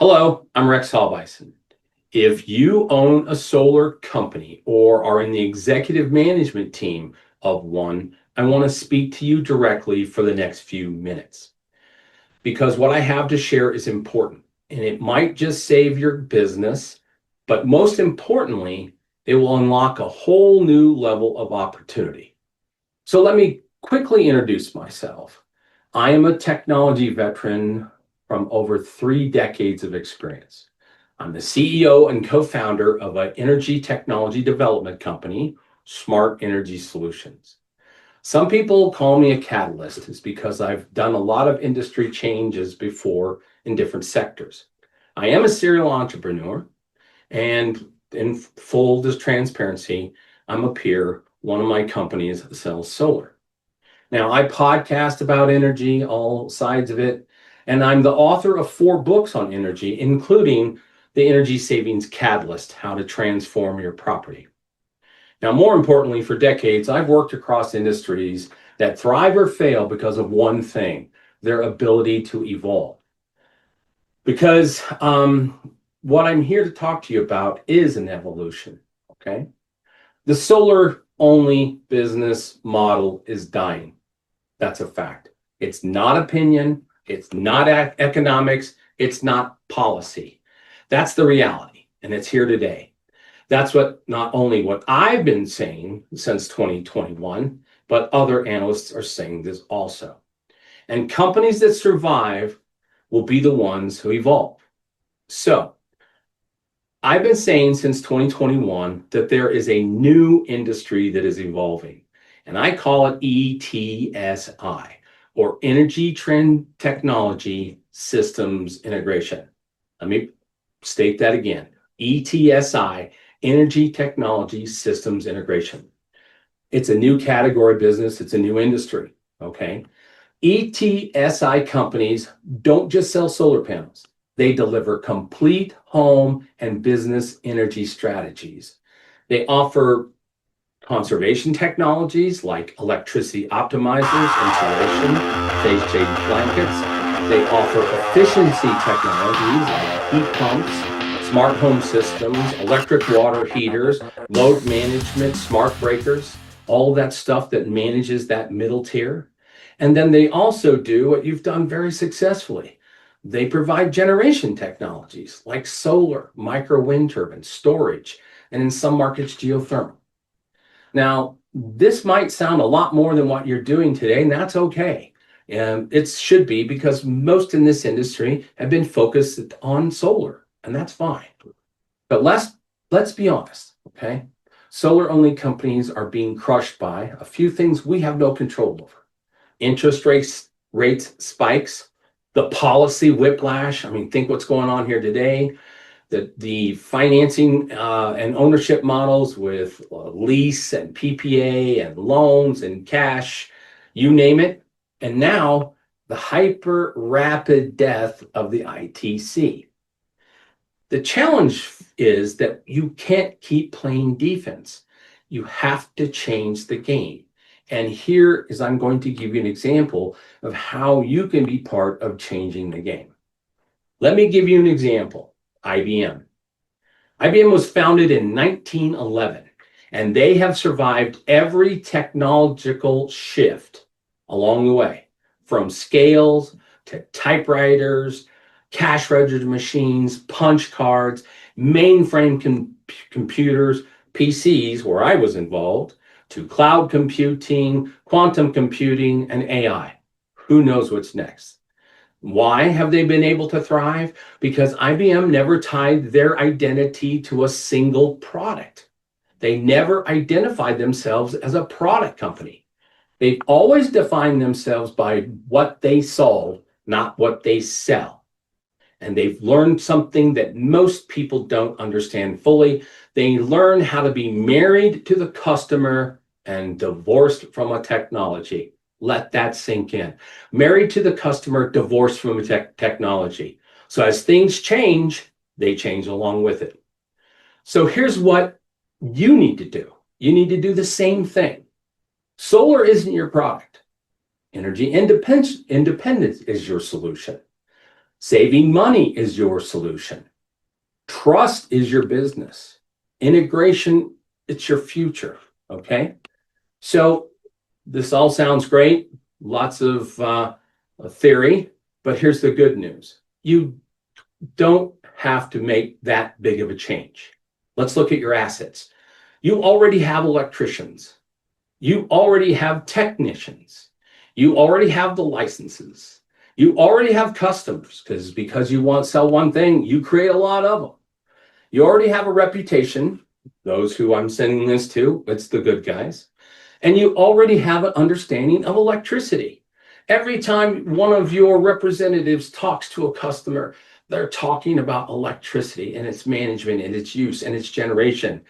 Hello, I'm Rex Halbison. If you own a solar company or are in the executive management team of one, I want to speak to you directly for the next few minutes because what I have to share is important and it might just save your business, but most importantly, it will unlock a whole new level of opportunity. So let me quickly introduce myself. I am a technology veteran from over 3 decades of experience. I'm the CEO and co-founder of an energy technology development company, Smart Energy Solutions. Some people call me a catalyst. It's because I've done a lot of industry changes before in different sectors. I am a serial entrepreneur, and in full transparency, I'm a peer. One of my companies sells solar. Now, I podcast about energy, all sides of it, and I'm the author of 4 books on energy, including The Energy Savings Catalyst, How to Transform Your Property. Now, more importantly, for decades, I've worked across industries that thrive or fail because of one thing, their ability to evolve. Because what I'm here to talk to you about is an evolution, okay? The solar-only business model is dying. That's a fact. It's not opinion. It's not economics. It's not policy. That's the reality, and it's here today. That's not only what I've been saying since 2021, but other analysts are saying this also. And companies that survive will be the ones who evolve. So I've been saying since 2021 that there is a new industry that is evolving, and I call it ETSI, or Energy Trend Technology Systems Integration. Let me state that again. ETSI, Energy Technology Systems Integration. It's a new category business. It's a new industry, okay? ETSI companies don't just sell solar panels. They deliver complete home and business energy strategies. They offer conservation technologies like electricity optimizers, insulation, phase change blankets. They offer efficiency technologies like heat pumps, smart home systems, electric water heaters, load management, smart breakers, all that stuff that manages that middle tier. And then they also do what you've done very successfully. They provide generation technologies like solar, micro wind turbines, storage, and in some markets, geothermal. Now, this might sound a lot more than what you're doing today, and that's okay. And it should be because most in this industry have been focused on solar, and that's fine. But let's be honest, okay? Solar-only companies are being crushed by a few things we have no control over. Interest rates spikes, the policy whiplash. I mean, think what's going on here today. The financing and ownership models with lease and PPA and loans and cash, you name it. And now the hyper rapid death of the ITC. The challenge is that you can't keep playing defense. You have to change the game. And here is I'm going to give you an example of how you can be part of changing the game. Let me give you an example. IBM. IBM was founded in 1911, and they have survived every technological shift along the way, from scales to typewriters, cash register machines, punch cards, mainframe computers, PCs, where I was involved, to cloud computing, quantum computing, and AI. Who knows what's next? Why have they been able to thrive? Because IBM never tied their identity to a single product. They never identified themselves as a product company. They've always defined themselves by what they solve, not what they sell. And they've learned something that most people don't understand fully. They learn how to be married to the customer and divorced from a technology. Let that sink in. Married to the customer, divorced from technology. So as things change, they change along with it. So here's what you need to do. You need to do the same thing. Solar isn't your product. Energy independence is your solution. Saving money is your solution. Trust is your business. Integration, it's your future. Okay. So this all sounds great. Lots of theory, but here's the good news. You don't have to make that big of a change. Let's look at your assets. You already have electricians. You already have technicians. You already have the licenses. You already have customers because you want to sell one thing, you create a lot of them. You already have a reputation. Those who I'm sending this to, it's the good guys. And you already have an understanding of electricity. Every time one of your representatives talks to a customer, they're talking about electricity and its management and its use and its generation.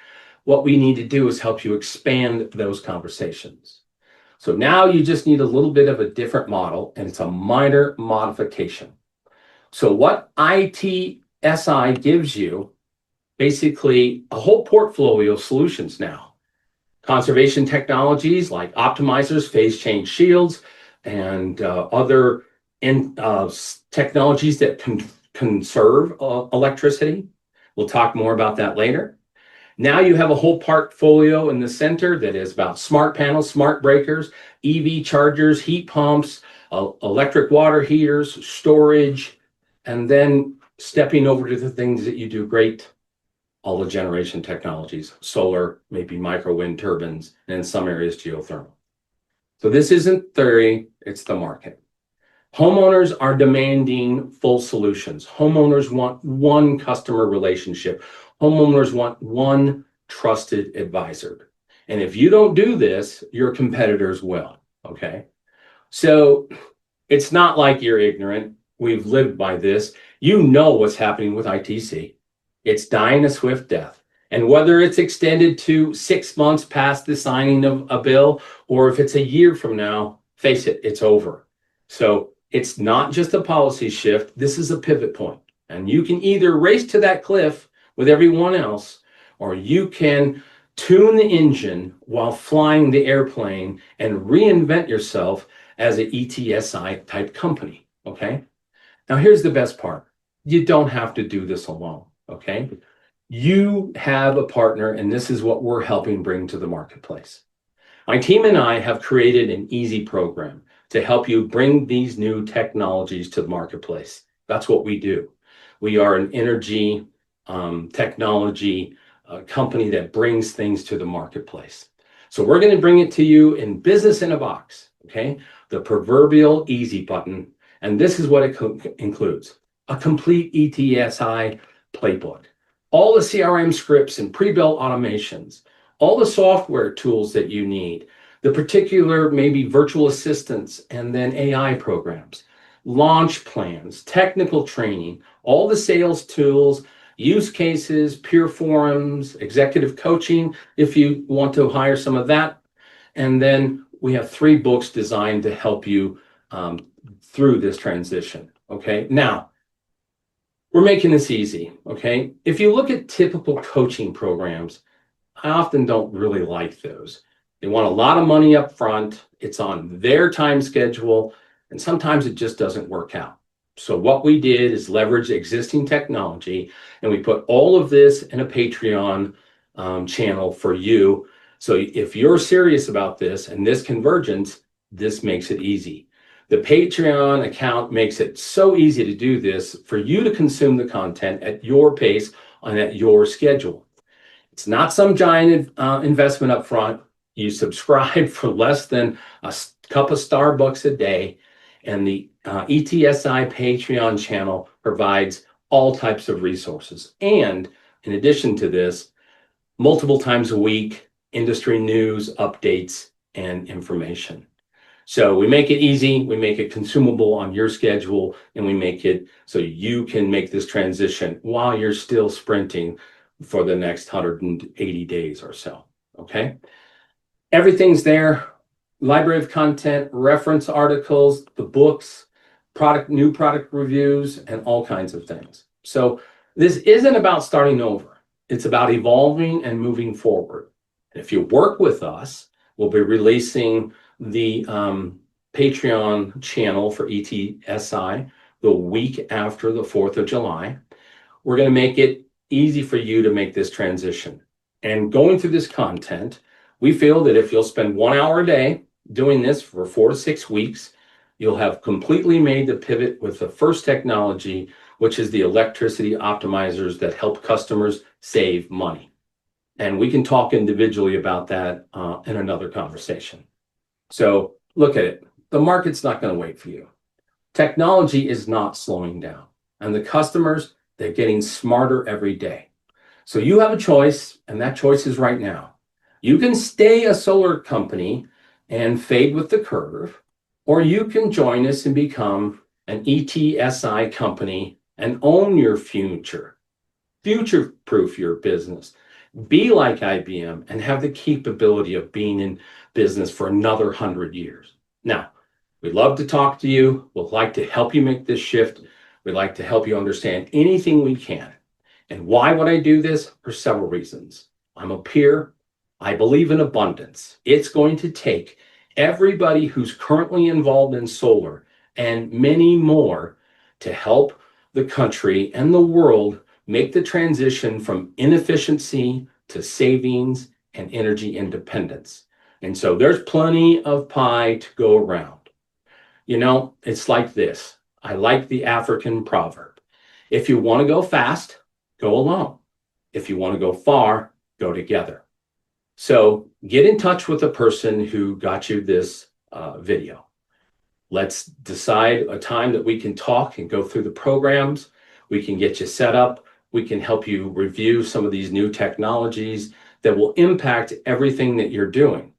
What we need to do is help you expand those conversations. So now you just need a little bit of a different model, and it's a minor modification. So what ETSI gives you, basically a whole portfolio of solutions now. Conservation technologies like optimizers, phase change shields, and other technologies that can conserve electricity. We'll talk more about that later. Now you have a whole portfolio in the center that is about smart panels, smart breakers, EV chargers, heat pumps, electric water heaters, storage, and then stepping over to the things that you do great, all the generation technologies, solar, maybe micro wind turbines, and in some areas geothermal. So this isn't theory, it's the market. Homeowners are demanding full solutions. Homeowners want one customer relationship. Homeowners want one trusted advisor. And if you don't do this, your competitors will, okay? So it's not like you're ignorant. We've lived by this. You know what's happening with ITC. It's dying a swift death. And whether it's extended to 6 months past the signing of a bill, or if it's a year from now, face it, it's over. So it's not just a policy shift. This is a pivot point. And you can either race to that cliff with everyone else, or you can tune the engine while flying the airplane and reinvent yourself as an ETSI type company, okay? Now here's the best part. You don't have to do this alone, okay? You have a partner, and this is what we're helping bring to the marketplace. My team and I have created an easy program to help you bring these new technologies to the marketplace. That's what we do. We are an energy technology company that brings things to the marketplace. So we're going to bring it to you in business in a box, okay? The proverbial easy button. And this is what it includes: a complete ETSI playbook, all the CRM scripts and pre-built automations, all the software tools that you need, the particular maybe virtual assistants and then AI programs, launch plans, technical training, all the sales tools, use cases, peer forums, executive coaching, if you want to hire some of that. And then we have 3 books designed to help you through this transition, okay? Now, we're making this easy, okay? If you look at typical coaching programs, I often don't really like those. They want a lot of money up front, it's on their time schedule, and sometimes it just doesn't work out. So what we did is leverage existing technology, and we put all of this in a Patreon channel for you. So if you're serious about this and this convergence, this makes it easy. The Patreon account makes it so easy to do this for you to consume the content at your pace and at your schedule. It's not some giant investment up front. You subscribe for less than a cup of Starbucks a day, and the ETSI Patreon channel provides all types of resources. And in addition to this, multiple times a week, industry news, updates, and information. So we make it easy, we make it consumable on your schedule, and we make it so you can make this transition while you're still sprinting for the next 180 days or so, okay? Everything's there: library of content, reference articles, the books, new product reviews, and all kinds of things. So this isn't about starting over. It's about evolving and moving forward. And if you work with us, we'll be releasing the Patreon channel for ETSI the week after the 4th of July. We're going to make it easy for you to make this transition. And going through this content, we feel that if you'll spend 1 hour a day doing this for 4 to 6 weeks, you'll have completely made the pivot with the first technology, which is the electricity optimizers that help customers save money. And we can talk individually about that in another conversation. So look at it. The market's not going to wait for you. Technology is not slowing down. And the customers, they're getting smarter every day. So you have a choice, and that choice is right now. You can stay a solar company and fade with the curve, or you can join us and become an ETSI company and own your future. Future-proof your business. Be like IBM and have the capability of being in business for another 100 years. Now, we'd love to talk to you. We'd like to help you make this shift. We'd like to help you understand anything we can. And why would I do this? For several reasons. I'm a peer. I believe in abundance. It's going to take everybody who's currently involved in solar and many more to help the country and the world make the transition from inefficiency to savings and energy independence. And so there's plenty of pie to go around. You know, it's like this. I like the African proverb. If you want to go fast, go alone. If you want to go far, go together. So get in touch with the person who got you this video. Let's decide a time that we can talk and go through the programs. We can get you set up. We can help you review some of these new technologies that will impact everything that you're doing.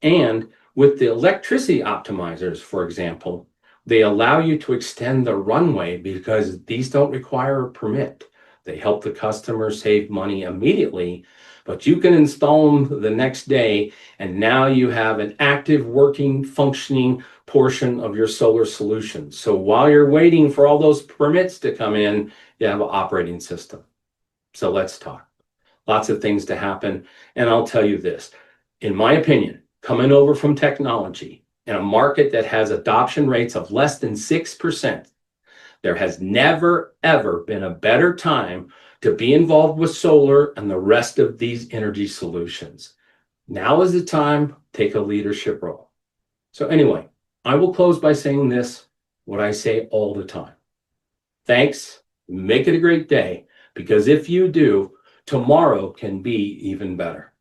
And with the electricity optimizers, for example, they allow you to extend the runway because these don't require a permit. They help the customer save money immediately, but you can install them the next day, and now you have an active, working, functioning portion of your solar solution. So while you're waiting for all those permits to come in, you have an operating system. So let's talk. Lots of things to happen. And I'll tell you this, in my opinion, coming over from technology in a market that has adoption rates of less than 6%, there has never, ever been a better time to be involved with solar and the rest of these energy solutions. Now is the time to take a leadership role. So anyway, I will close by saying this, what I say all the time. Thanks, make it a great day, because if you do, tomorrow can be even better.